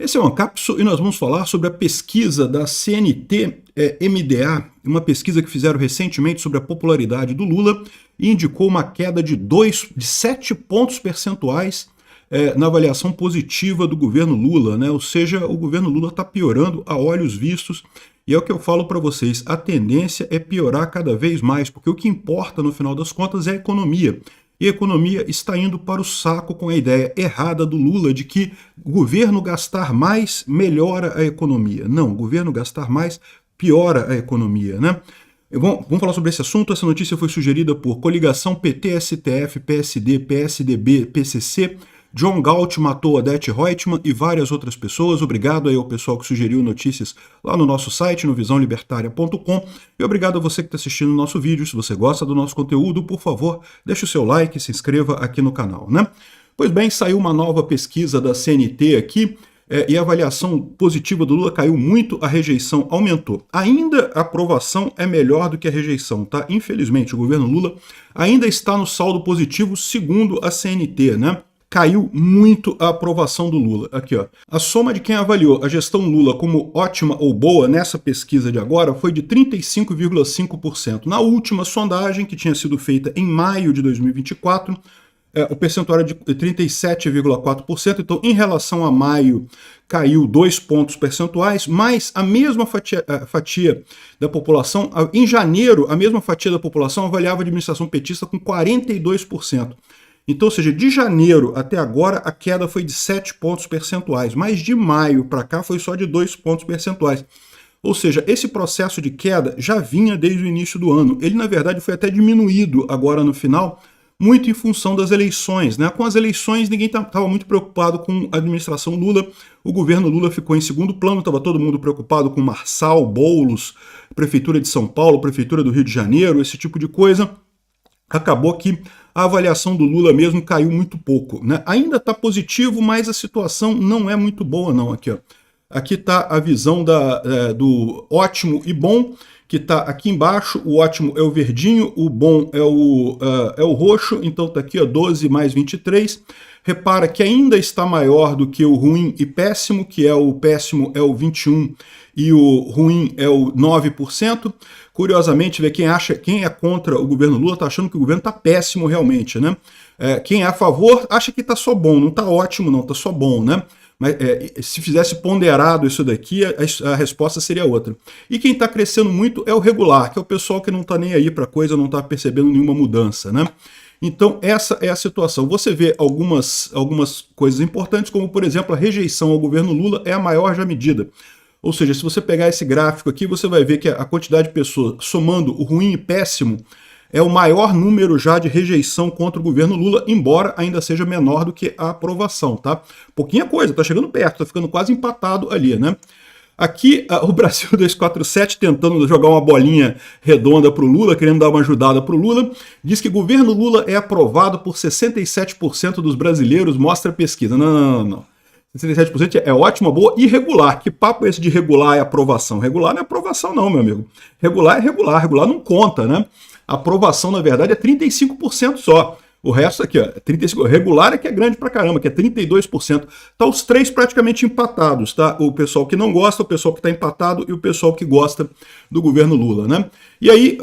Esse é o Ancapso e nós vamos falar sobre a pesquisa da CNT-MDA, uma pesquisa que fizeram recentemente sobre a popularidade do Lula e indicou uma queda de 7 pontos percentuais na avaliação positiva do governo Lula, né? Ou seja, o governo Lula está piorando a olhos vistos e é o que eu falo para vocês, a tendência é piorar cada vez mais, porque o que importa no final das contas é a economia. E a economia está indo para o saco com a ideia errada do Lula de que o governo gastar mais melhora a economia. Não, o governo gastar mais piora a economia, né? Vamos falar sobre esse assunto. Essa notícia foi sugerida por coligação PT, STF, PSD, PSDB, PCC, John Galt matou Odete Reutemann e várias outras pessoas. Obrigado aí ao pessoal que sugeriu notícias lá no nosso site, no visãolibertaria.com. E obrigado a você que está assistindo o nosso vídeo. Se você gosta do nosso conteúdo, por favor, deixe o seu like e se inscreva aqui no canal, né? Pois bem, saiu uma nova pesquisa da CNT aqui, e a avaliação positiva do Lula caiu muito, a rejeição aumentou. Ainda a aprovação é melhor do que a rejeição, tá? Infelizmente, o governo Lula ainda está no saldo positivo, segundo a CNT, né? Caiu muito a aprovação do Lula. Aqui, ó. A soma de quem avaliou a gestão Lula como ótima ou boa nessa pesquisa de agora foi de 35,5%. Na última sondagem, que tinha sido feita em maio de 2024, o percentual era de 37,4%, então em relação a maio caiu 2 pontos percentuais, mas a mesma fatia da população, em janeiro, a mesma fatia da população avaliava a administração petista com 42%. Então, ou seja, de janeiro até agora a queda foi de 7 pontos percentuais, mas de maio para cá foi só de 2 pontos percentuais. Ou seja, esse processo de queda já vinha desde o início do ano. Ele, na verdade, foi até diminuído agora no final, muito em função das eleições, né? Com as eleições, ninguém estava muito preocupado com a administração Lula. O governo Lula ficou em segundo plano, estava todo mundo preocupado com Marçal, Boulos, Prefeitura de São Paulo, Prefeitura do Rio de Janeiro, esse tipo de coisa. Acabou que a avaliação do Lula mesmo caiu muito pouco, né? Ainda está positivo, mas a situação não é muito boa, não. Aqui, ó. Aqui está a visão do ótimo e bom, que está aqui embaixo. O ótimo é o verdinho, o bom é o roxo, então está aqui, ó, 12 mais 23. Repara que ainda está maior do que o ruim e péssimo, que é o péssimo é o 21 e o ruim é o 9%. Curiosamente, quem é contra o governo Lula está achando que o governo está péssimo realmente, né? Quem é a favor acha que está só bom, não está ótimo não, está só bom, né? Mas se fizesse ponderado isso daqui, a resposta seria outra. E quem está crescendo muito é o regular, que é o pessoal que não está nem aí para a coisa, não está percebendo nenhuma mudança, né? Então essa é a situação. Você vê algumas coisas importantes, como por exemplo a rejeição ao governo Lula é a maior já medida. Ou seja, se você pegar esse gráfico aqui, você vai ver que a quantidade de pessoas somando o ruim e péssimo é o maior número já de rejeição contra o governo Lula, embora ainda seja menor do que a aprovação, tá? Pouquinha coisa, tá chegando perto, tá ficando quase empatado ali, né? Aqui o Brasil 247 tentando jogar uma bolinha redonda para o Lula, querendo dar uma ajudada para o Lula, diz que o governo Lula é aprovado por 67% dos brasileiros, mostra a pesquisa. Não. 67% é ótima, boa e regular. Que papo é esse de regular e aprovação? Regular não é aprovação não, meu amigo. Regular é regular, regular não conta, né? A aprovação, na verdade, é 35% só. O resto aqui, ó, 35%. Regular é que é grande pra caramba, que é 32%. Tá os três praticamente empatados, tá? O pessoal que não gosta, o pessoal que tá empatado e o pessoal que gosta do governo Lula, né? E aí,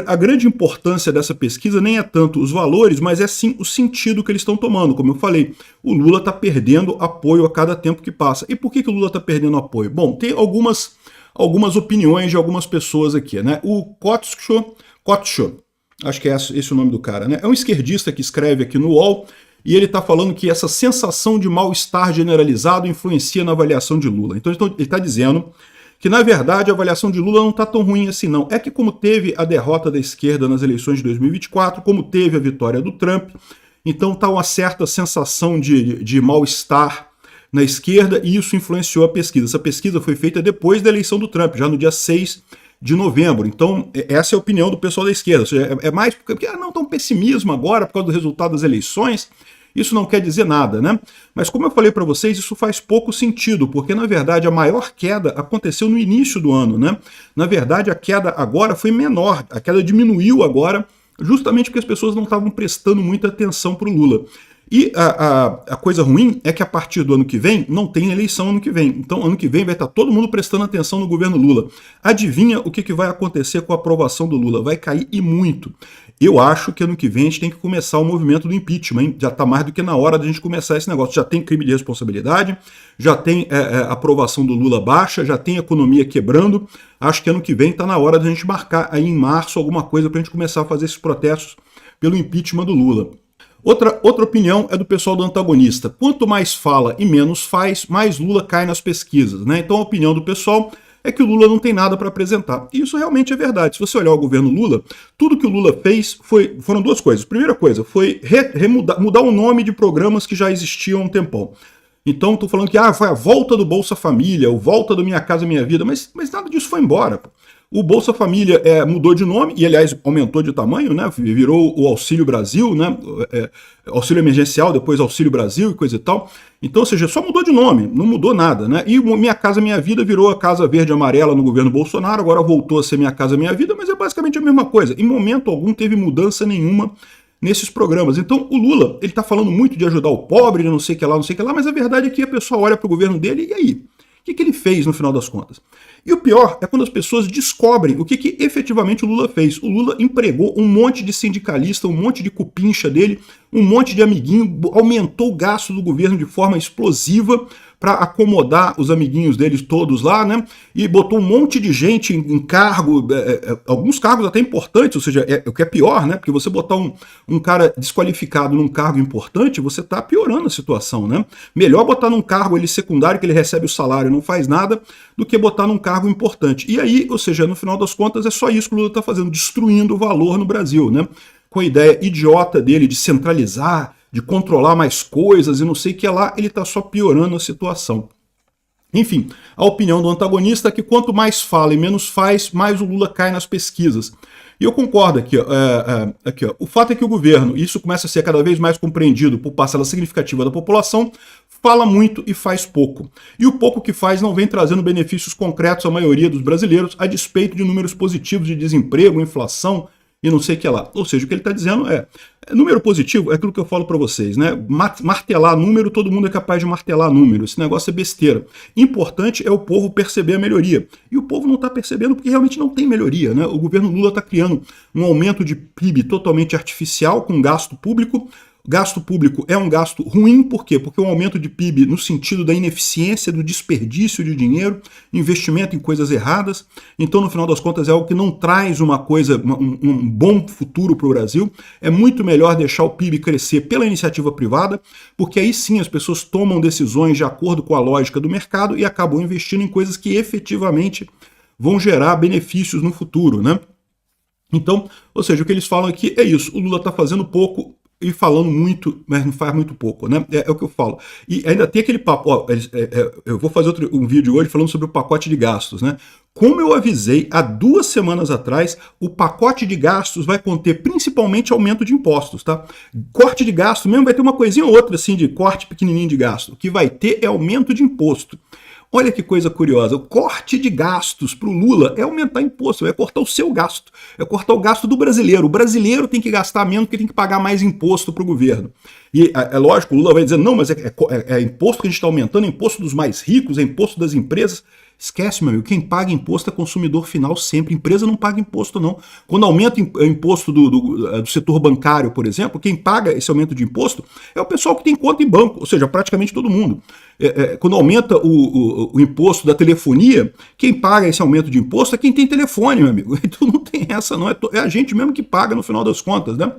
a grande importância dessa pesquisa nem é tanto os valores, mas é sim o sentido que eles estão tomando. Como eu falei, o Lula tá perdendo apoio a cada tempo que passa. E por que o Lula tá perdendo apoio? Bom, tem algumas opiniões de algumas pessoas aqui, né? O Kotcho, acho que é esse o nome do cara, né? É um esquerdista que escreve aqui no UOL e ele está falando que essa sensação de mal-estar generalizado influencia na avaliação de Lula. Então ele está dizendo que, na verdade, a avaliação de Lula não está tão ruim assim, não. É que como teve a derrota da esquerda nas eleições de 2024, como teve a vitória do Trump, então está uma certa sensação de mal-estar na esquerda e isso influenciou a pesquisa. Essa pesquisa foi feita depois da eleição do Trump, já no dia 6 de novembro. Então, essa é a opinião do pessoal da esquerda. Ou seja, é mais porque não tão pessimismo agora por causa do resultado das eleições. Isso não quer dizer nada, né? Mas como eu falei para vocês, isso faz pouco sentido, porque na verdade a maior queda aconteceu no início do ano, né? Na verdade a queda agora foi menor, a queda diminuiu agora, justamente porque as pessoas não estavam prestando muita atenção para o Lula. E a coisa ruim é que a partir do ano que vem não tem eleição ano que vem. Então ano que vem vai estar todo mundo prestando atenção no governo Lula. Adivinha o que vai acontecer com a aprovação do Lula? Vai cair e muito. Eu acho que ano que vem a gente tem que começar o movimento do impeachment, hein? Já está mais do que na hora da gente começar esse negócio. Já tem crime de responsabilidade, já tem aprovação do Lula baixa, já tem economia quebrando. Acho que ano que vem está na hora da gente marcar aí em março alguma coisa para a gente começar a fazer esses protestos pelo impeachment do Lula. Outra opinião é do pessoal do antagonista. Quanto mais fala e menos faz, mais Lula cai nas pesquisas, né? Então a opinião do pessoal é que o Lula não tem nada para apresentar. E isso realmente é verdade. Se você olhar o governo Lula, tudo que o Lula fez foram duas coisas. Primeira coisa foi mudar o nome de programas que já existiam há um tempão. Então estou falando que foi a volta do Bolsa Família, ou volta do Minha Casa Minha Vida, mas nada disso foi embora. O Bolsa Família mudou de nome e, aliás, aumentou de tamanho, né? Virou o Auxílio Brasil, né? Auxílio Emergencial, depois Auxílio Brasil e coisa e tal. Então, ou seja, só mudou de nome, não mudou nada, né? E Minha Casa Minha Vida virou a Casa Verde e Amarela no governo Bolsonaro, agora voltou a ser Minha Casa Minha Vida, mas é basicamente a mesma coisa. Em momento algum teve mudança nenhuma nesses programas. Então, o Lula, ele está falando muito de ajudar o pobre, de não sei o que lá, não sei o que lá, mas a verdade é que a pessoa olha para o governo dele e aí? O que ele fez no final das contas? E o pior é quando as pessoas descobrem o que efetivamente o Lula fez. O Lula empregou um monte de sindicalista, um monte de cupincha dele, um monte de amiguinho, aumentou o gasto do governo de forma explosiva para acomodar os amiguinhos deles todos lá, né? E botou um monte de gente em cargo, alguns cargos até importantes, ou seja, o que é pior, né? Porque você botar um cara desqualificado num cargo importante, você está piorando a situação, né? Melhor botar num cargo ele secundário, que ele recebe o salário e não faz nada, do que botar num cargo importante. E aí, ou seja, no final das contas, é só isso que o Lula está fazendo, destruindo o valor no Brasil, né? Com a ideia idiota dele de centralizar, de controlar mais coisas e não sei o que lá, ele está só piorando a situação. Enfim, a opinião do antagonista é que quanto mais fala e menos faz, mais o Lula cai nas pesquisas. E eu concordo aqui, ó. O fato é que o governo, e isso começa a ser cada vez mais compreendido por parcela significativa da população, fala muito e faz pouco. E o pouco que faz não vem trazendo benefícios concretos à maioria dos brasileiros, a despeito de números positivos de desemprego, inflação e não sei o que lá. Ou seja, o que ele está dizendo número positivo é aquilo que eu falo para vocês, né? Martelar número, todo mundo é capaz de martelar número. Esse negócio é besteira. Importante é o povo perceber a melhoria. E o povo não está percebendo porque realmente não tem melhoria, né? O governo Lula está criando um aumento de PIB totalmente artificial com gasto público. Gasto público é um gasto ruim, por quê? Porque o aumento de PIB no sentido da ineficiência, do desperdício de dinheiro, investimento em coisas erradas. Então, no final das contas, é algo que não traz uma coisa, um bom futuro para o Brasil. É muito melhor deixar o PIB crescer pela iniciativa privada, porque aí sim as pessoas tomam decisões de acordo com a lógica do mercado e acabam investindo em coisas que efetivamente vão gerar benefícios no futuro, né? Então, ou seja, o que eles falam aqui é isso. O Lula está fazendo pouco e falando muito, mas não faz muito pouco, né? É o que eu falo. E ainda tem aquele papo, ó, eu vou fazer um vídeo hoje falando sobre o pacote de gastos, né? Como eu avisei há 2 semanas atrás, o pacote de gastos vai conter principalmente aumento de impostos, tá? Corte de gasto mesmo vai ter uma coisinha ou outra, assim, de corte pequenininho de gasto. O que vai ter é aumento de imposto. Olha que coisa curiosa, o corte de gastos para o Lula é aumentar imposto, é cortar o seu gasto, é cortar o gasto do brasileiro. O brasileiro tem que gastar menos porque tem que pagar mais imposto para o governo. E é lógico, o Lula vai dizer, não, mas é imposto que a gente está aumentando, é imposto dos mais ricos, é imposto das empresas. Esquece, meu amigo, quem paga imposto é consumidor final sempre. Empresa não paga imposto, não. Quando aumenta o imposto do setor bancário, por exemplo, quem paga esse aumento de imposto é o pessoal que tem conta em banco, ou seja, praticamente todo mundo. Quando aumenta o imposto da telefonia, quem paga esse aumento de imposto é quem tem telefone, meu amigo. Então não tem essa, não. É a gente mesmo que paga no final das contas, né?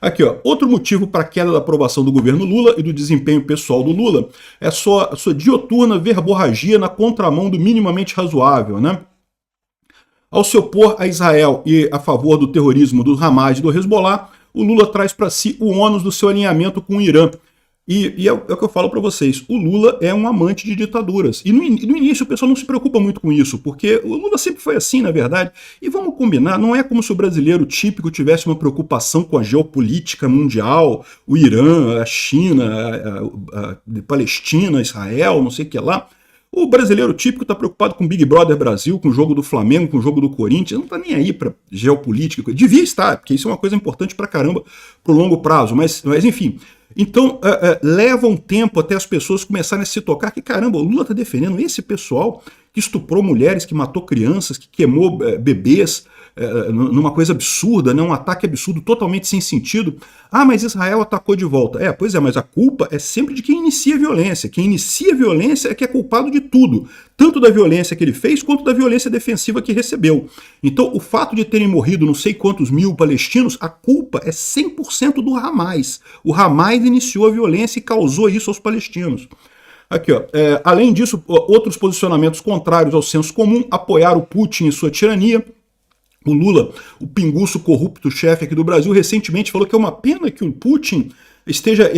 Aqui, ó, outro motivo para a queda da aprovação do governo Lula e do desempenho pessoal do Lula é a sua dioturna verborragia na contramão do minimamente razoável, né? Ao se opor a Israel e a favor do terrorismo do Hamas e do Hezbollah, o Lula traz para si o ônus do seu alinhamento com o Irã. E é o que eu falo para vocês, o Lula é um amante de ditaduras. E no início o pessoal não se preocupa muito com isso, porque o Lula sempre foi assim, na verdade. E vamos combinar, não é como se o brasileiro típico tivesse uma preocupação com a geopolítica mundial, o Irã, a China, a Palestina, Israel, não sei o que lá. O brasileiro típico está preocupado com Big Brother Brasil, com o jogo do Flamengo, com o jogo do Corinthians, não está nem aí para geopolítica. Devia estar, porque isso é uma coisa importante para caramba pro longo prazo, mas enfim... Então, leva um tempo até as pessoas começarem a se tocar que, caramba, o Lula está defendendo esse pessoal que estuprou mulheres, que matou crianças, que queimou bebês, numa coisa absurda, né? Um ataque absurdo, totalmente sem sentido. Ah, mas Israel atacou de volta. Pois é, mas a culpa é sempre de quem inicia a violência. Quem inicia a violência é que é culpado de tudo, tanto da violência que ele fez, quanto da violência defensiva que recebeu. Então, o fato de terem morrido não sei quantos mil palestinos, a culpa é 100% do Hamas. O Hamas iniciou a violência e causou isso aos palestinos. Aqui, ó. Além disso, outros posicionamentos contrários ao senso comum, apoiar o Putin e sua tirania. O Lula, o pinguço corrupto chefe aqui do Brasil, recentemente falou que é uma pena que o Putin esteja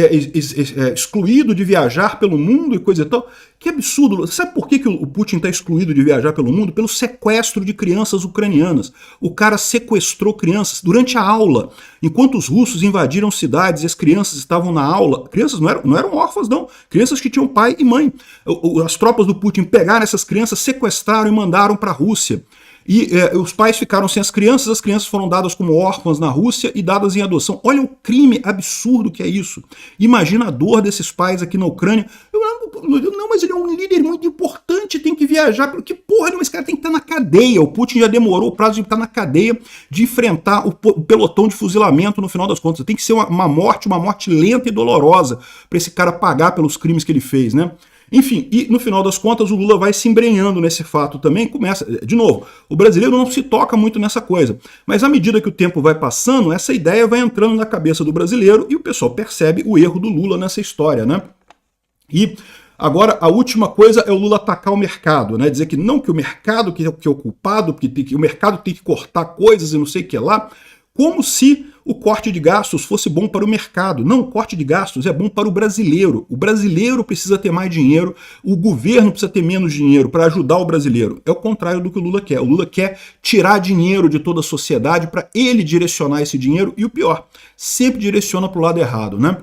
excluído de viajar pelo mundo e coisa e tal. Que absurdo! Você sabe por que o Putin está excluído de viajar pelo mundo? Pelo sequestro de crianças ucranianas. O cara sequestrou crianças durante a aula. Enquanto os russos invadiram cidades e as crianças estavam na aula, crianças não eram órfãs, não. Crianças que tinham pai e mãe. As tropas do Putin pegaram essas crianças, sequestraram e mandaram para a Rússia. E os pais ficaram sem as crianças foram dadas como órfãs na Rússia e dadas em adoção. Olha o crime absurdo que é isso. Imagina a dor desses pais aqui na Ucrânia. Não, mas ele é um líder muito importante, tem que viajar. Que porra, esse cara tem que estar na cadeia. O Putin já demorou o prazo de estar na cadeia, de enfrentar o pelotão de fuzilamento no final das contas. Tem que ser uma morte lenta e dolorosa para esse cara pagar pelos crimes que ele fez, né? Enfim, e no final das contas o Lula vai se embrenhando nesse fato também, começa, de novo, o brasileiro não se toca muito nessa coisa, mas à medida que o tempo vai passando, essa ideia vai entrando na cabeça do brasileiro e o pessoal percebe o erro do Lula nessa história, né? E agora a última coisa é o Lula atacar o mercado, né? Dizer que não, que o mercado que é o culpado, que o mercado tem que cortar coisas e não sei o que lá, como se o corte de gastos fosse bom para o mercado. Não, o corte de gastos é bom para o brasileiro. O brasileiro precisa ter mais dinheiro, o governo precisa ter menos dinheiro para ajudar o brasileiro. É o contrário do que o Lula quer. O Lula quer tirar dinheiro de toda a sociedade para ele direcionar esse dinheiro e o pior, sempre direciona para o lado errado, né?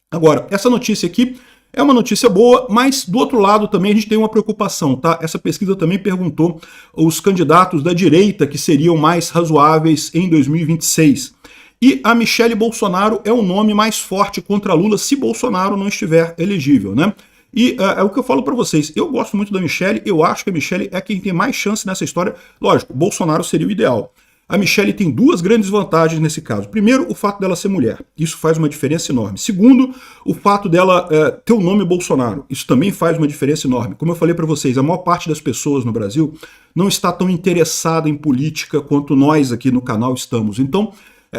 Agora, essa notícia aqui é uma notícia boa, mas do outro lado também a gente tem uma preocupação, tá? Essa pesquisa também perguntou os candidatos da direita que seriam mais razoáveis em 2026. E a Michele Bolsonaro é o nome mais forte contra Lula se Bolsonaro não estiver elegível, né? E é o que eu falo para vocês, eu gosto muito da Michele, eu acho que a Michele é quem tem mais chance nessa história. Lógico, Bolsonaro seria o ideal. A Michele tem duas grandes vantagens nesse caso. Primeiro, o fato dela ser mulher. Isso faz uma diferença enorme. Segundo, o fato dela ter o nome Bolsonaro. Isso também faz uma diferença enorme. Como eu falei para vocês, a maior parte das pessoas no Brasil não está tão interessada em política quanto nós aqui no canal estamos. Então,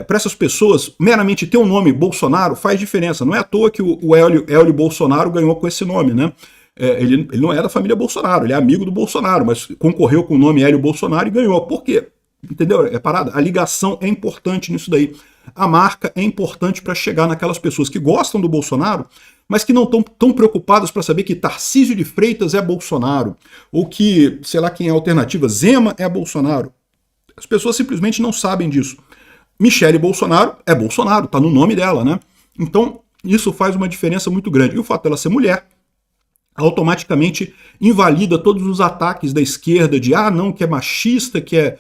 para essas pessoas, meramente ter o nome Bolsonaro faz diferença. Não é à toa que o Hélio Bolsonaro ganhou com esse nome, né? Ele não é da família Bolsonaro, ele é amigo do Bolsonaro, mas concorreu com o nome Hélio Bolsonaro e ganhou. Por quê? Entendeu? É parada. A ligação é importante nisso daí. A marca é importante para chegar naquelas pessoas que gostam do Bolsonaro, mas que não estão tão preocupadas para saber que Tarcísio de Freitas é Bolsonaro, ou que, sei lá quem é a alternativa, Zema é Bolsonaro. As pessoas simplesmente não sabem disso. Michele Bolsonaro é Bolsonaro, tá no nome dela, né? Então, isso faz uma diferença muito grande. E o fato dela ser mulher automaticamente invalida todos os ataques da esquerda de não, que é machista, que é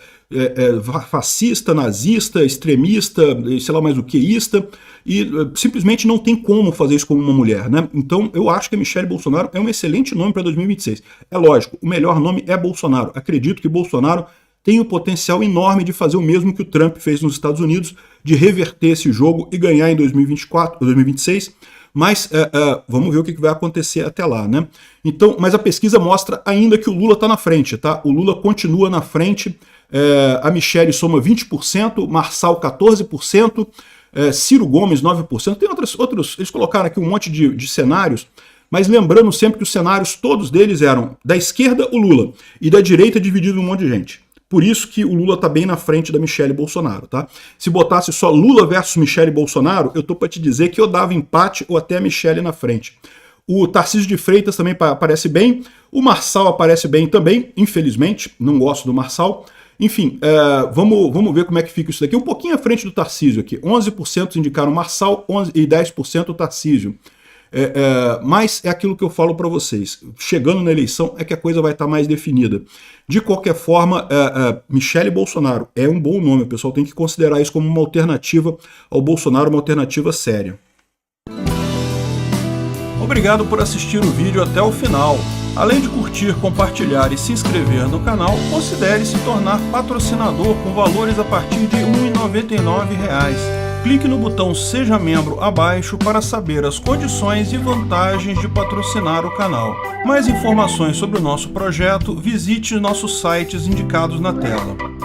fascista, nazista, extremista, sei lá mais o queísta, e simplesmente não tem como fazer isso como uma mulher, né? Então eu acho que a Michele Bolsonaro é um excelente nome para 2026. É lógico, o melhor nome é Bolsonaro. Acredito que Bolsonaro tem o potencial enorme de fazer o mesmo que o Trump fez nos Estados Unidos, de reverter esse jogo e ganhar em 2024, 2026, mas vamos ver o que vai acontecer até lá, né? Então, mas a pesquisa mostra ainda que o Lula está na frente, tá? O Lula continua na frente, a Michele soma 20%, Marçal 14%, Ciro Gomes 9%, tem outros, eles colocaram aqui um monte de cenários, mas lembrando sempre que os cenários, todos deles eram da esquerda o Lula, e da direita dividido em um monte de gente. Por isso que o Lula está bem na frente da Michele Bolsonaro, tá? Se botasse só Lula versus Michele Bolsonaro, eu tô para te dizer que eu dava empate ou até a Michele na frente. O Tarcísio de Freitas também aparece bem, o Marçal aparece bem também, infelizmente, não gosto do Marçal. Enfim, vamos ver como é que fica isso daqui. Um pouquinho à frente do Tarcísio aqui, 11% indicaram Marçal e 10% o Tarcísio. Mas é aquilo que eu falo para vocês, chegando na eleição é que a coisa vai estar mais definida. De qualquer forma, Michele Bolsonaro é um bom nome, o pessoal tem que considerar isso como uma alternativa ao Bolsonaro, uma alternativa séria. Obrigado por assistir o vídeo até o final. Além de curtir, compartilhar e se inscrever no canal, considere se tornar patrocinador com valores a partir de R$ 1,99. Clique no botão Seja Membro abaixo para saber as condições e vantagens de patrocinar o canal. Mais informações sobre o nosso projeto, visite nossos sites indicados na tela.